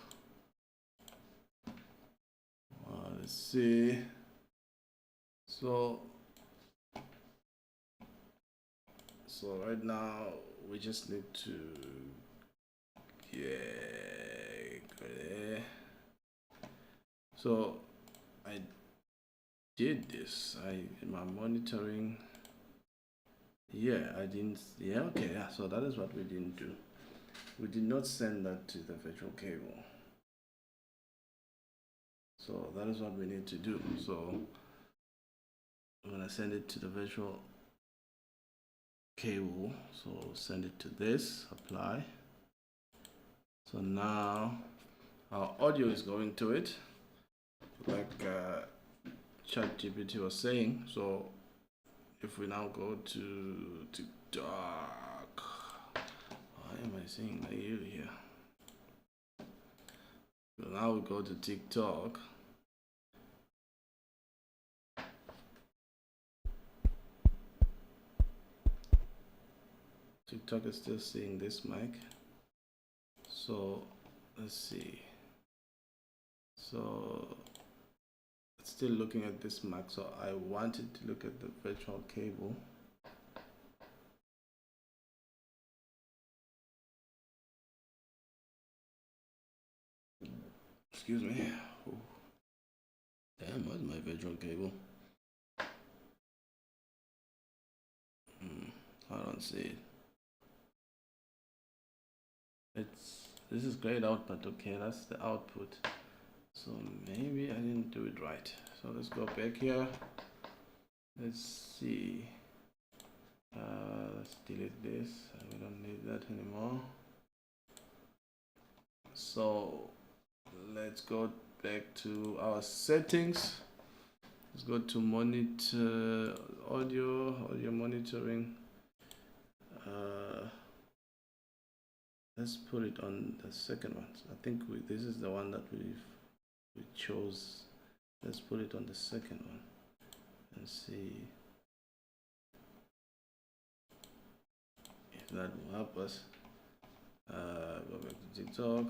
Let's see. So right now we just need to so I did this. My monitoring. Yeah, I didn't. Yeah, okay. Yeah, so that is what we didn't do. We did not send that to the virtual cable. So that is what we need to do. So I'm gonna send it to the virtual cable. So send it to this. Apply. So now our audio is going to it, like ChatGPT was saying. So if we now go to TikTok, why am I saying that you here? So now we go to TikTok. TikTok is still seeing this mic. So let's see. So it's still looking at this mic. So I wanted to look at the virtual cable. Excuse me. Oh. Damn, where's my virtual cable? I don't see it. This is grayed out, but okay, that's the output. So maybe I didn't do it right. So let's go back here. Let's see. Let's delete this. We don't need that anymore. So let's go back to our settings. Let's go to monitor audio monitoring. Let's put it on the second one. So I think this is the one that we chose. Let's put it on the second one and see if that will help us. Go back to TikTok.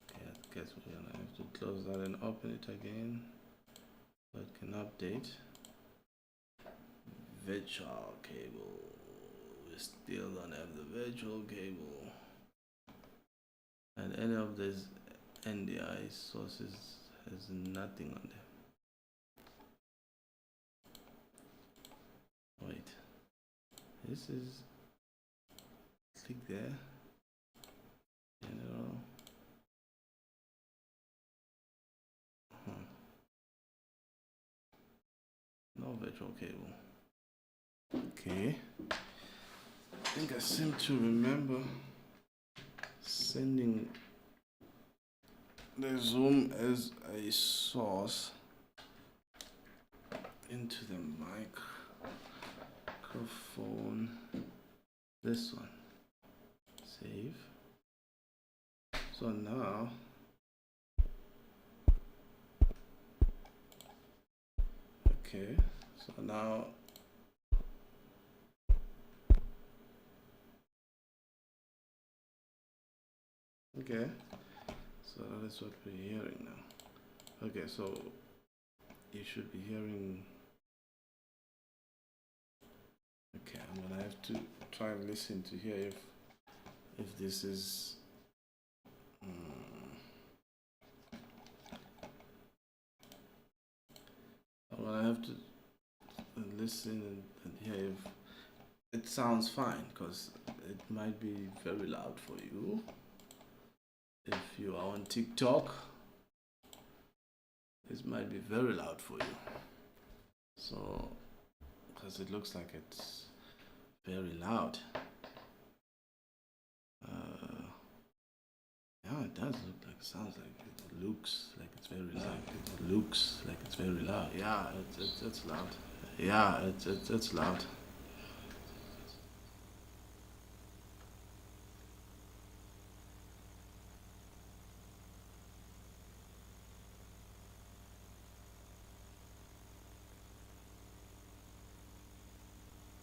Okay, I guess we're gonna have to close that and open it again so it can update. Virtual cable. We still don't have the virtual cable. And any of these NDI sources has nothing on them. Wait, this is, click there, general. No virtual cable. Okay, I think I seem to remember sending the Zoom as a source into the microphone. This one. Save. So now okay, so now okay, so that is what we're hearing now. Okay, so you should be hearing. Okay, I'm gonna have to try and listen to hear if this is it sounds fine because it might be very loud for you. If you are on TikTok, this might be very loud for you. So, because it looks like it's very loud. Yeah, it does look like, sounds like it looks like it's very loud. It looks like it's very loud. Yeah, it's loud. Yeah, it's loud.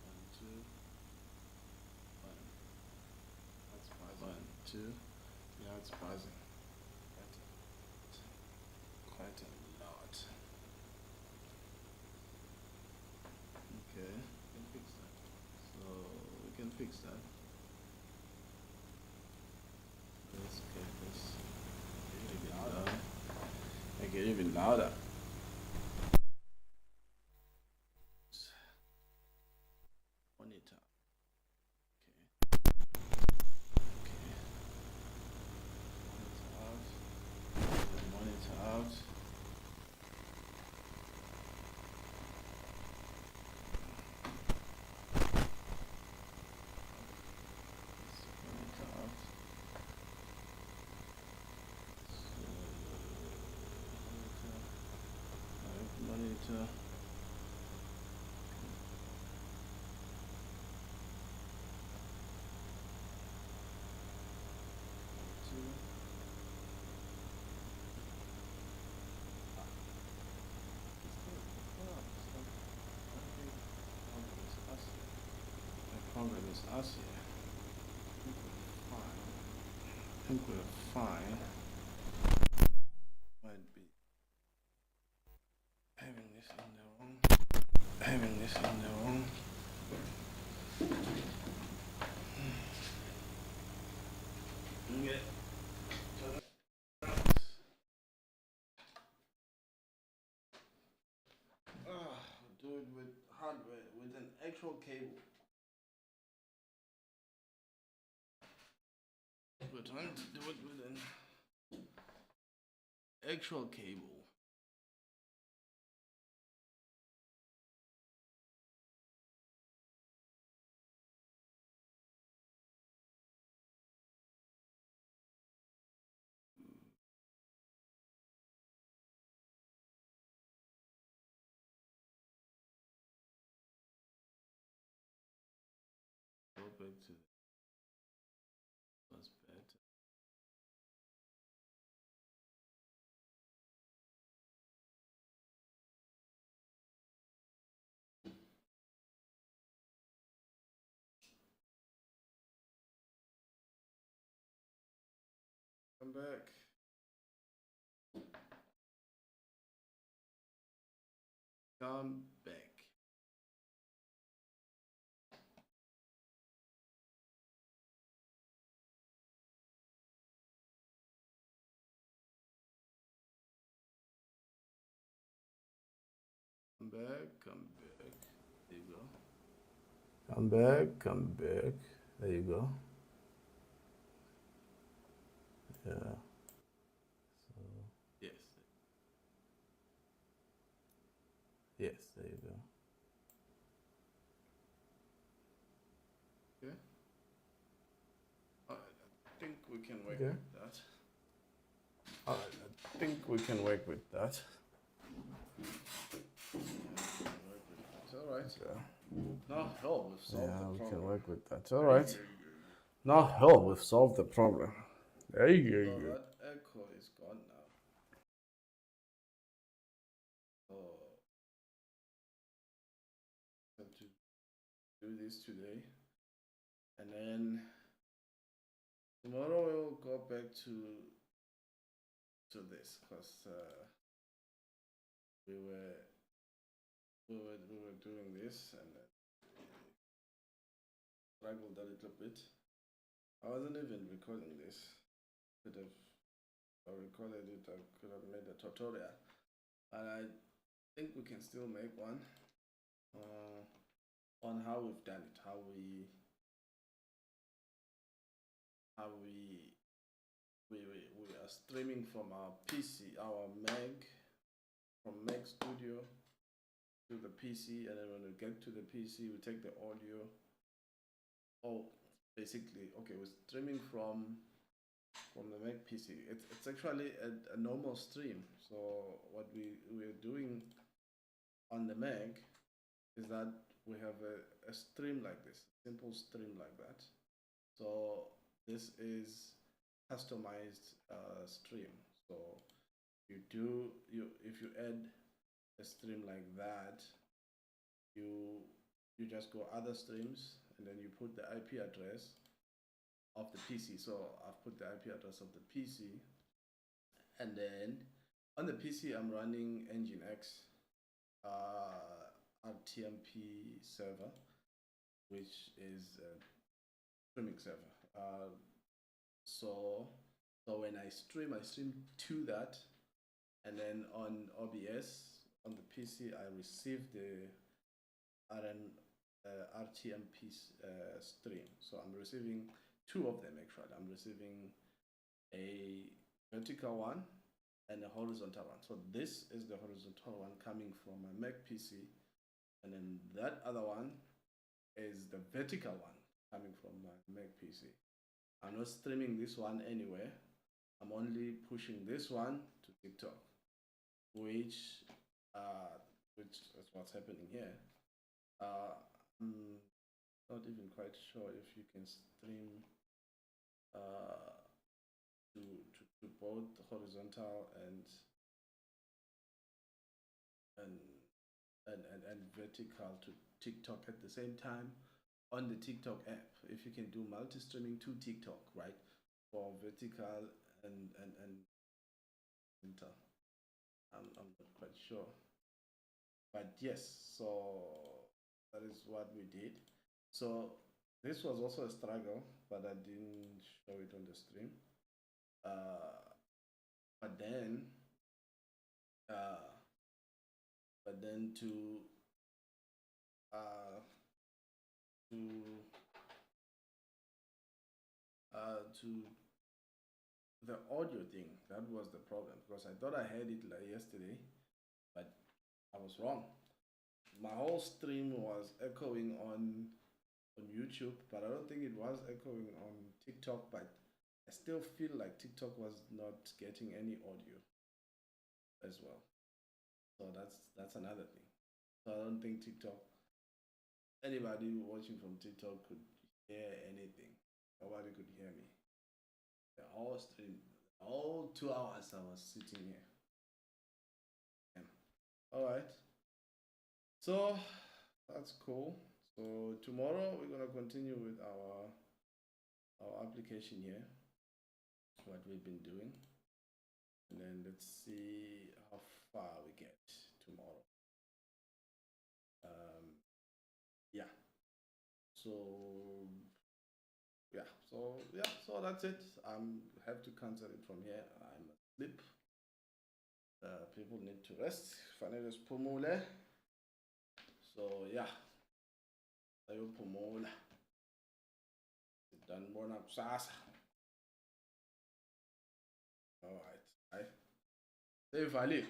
One, two, one. That's buzzing. One, two. Yeah, it's buzzing. Quite a lot. Okay, we can fix that. So we can fix that. Let's get this even louder. Make it even louder. Monitor. Okay. Monitor out. Monitor. Problem is us here. I think we're fine. Might be having this in the wrong. Having this in the wrong. Yeah. Do it with hardware, with an actual cable. We're trying to do it with an actual cable. Go back to the first bed. Come back. Come back. Come back, come back. There you go. Come back, come back. There you go. Yeah. So, yes. Yes, there you go. Okay. Alright, I think we can work with that. Alright, I think we can work with that. It's alright. Okay. No, hell, we've solved the problem. Yeah, we can work with that. It's alright. No, hell, we've solved the problem. There you go. So that echo is gone now. So, I have to do this today. And then tomorrow we'll go back to this because we were doing this and struggled a little bit. I wasn't even recording this. Could have I recorded it. I could have made a tutorial, and I think we can still make one. on how we've done it, how we are streaming from our PC, our Mac, from Mac Studio to the PC, and then when we get to the PC, we take the audio. Oh, basically, okay, we're streaming from the Mac PC. It's actually a normal stream. So what we're doing on the Mac is that we have a stream like this, a simple stream like that. So this is customized stream. So if you add a stream like that, you just go other streams and then you put the IP address of the PC. So I've put the IP address of the PC, and then on the PC I'm running Nginx RTMP server, which is a streaming server. So when I stream to that, and then on OBS on the PC I receive the RTMP stream. So I'm receiving two of them actually. I'm receiving a vertical one and a horizontal one. So this is the horizontal one coming from my Mac PC, and then that other one is the vertical one coming from my Mac PC. I'm not streaming this one anywhere. I'm only pushing this one to TikTok, which is what's happening here. I'm not even quite sure if you can stream to both horizontal and vertical to TikTok at the same time on the TikTok app. If you can do multi-streaming to TikTok, right, for vertical and horizontal. I'm not quite sure, but yes. So that is what we did. So this was also a struggle, but I didn't show it on the stream. But then to the audio thing, that was the problem, because I thought I had it like yesterday, but I was wrong. My whole stream was echoing on YouTube, but I don't think it was echoing on TikTok. But I still feel like TikTok was not getting any audio as well. So that's another thing. So I don't think anybody watching from TikTok could hear anything. Nobody could hear me. The whole stream, all 2 hours I was sitting here. Yeah. All right. So that's cool. So tomorrow we're gonna continue with our application here, what we've been doing, and then let's see how far we get tomorrow. Yeah. So so that's it. Have to cancel it from here. I'm asleep. People need to rest. Fanele siphumule. So yeah, ayophumula. Sidanibona kusasa. All right. Hey, Vali.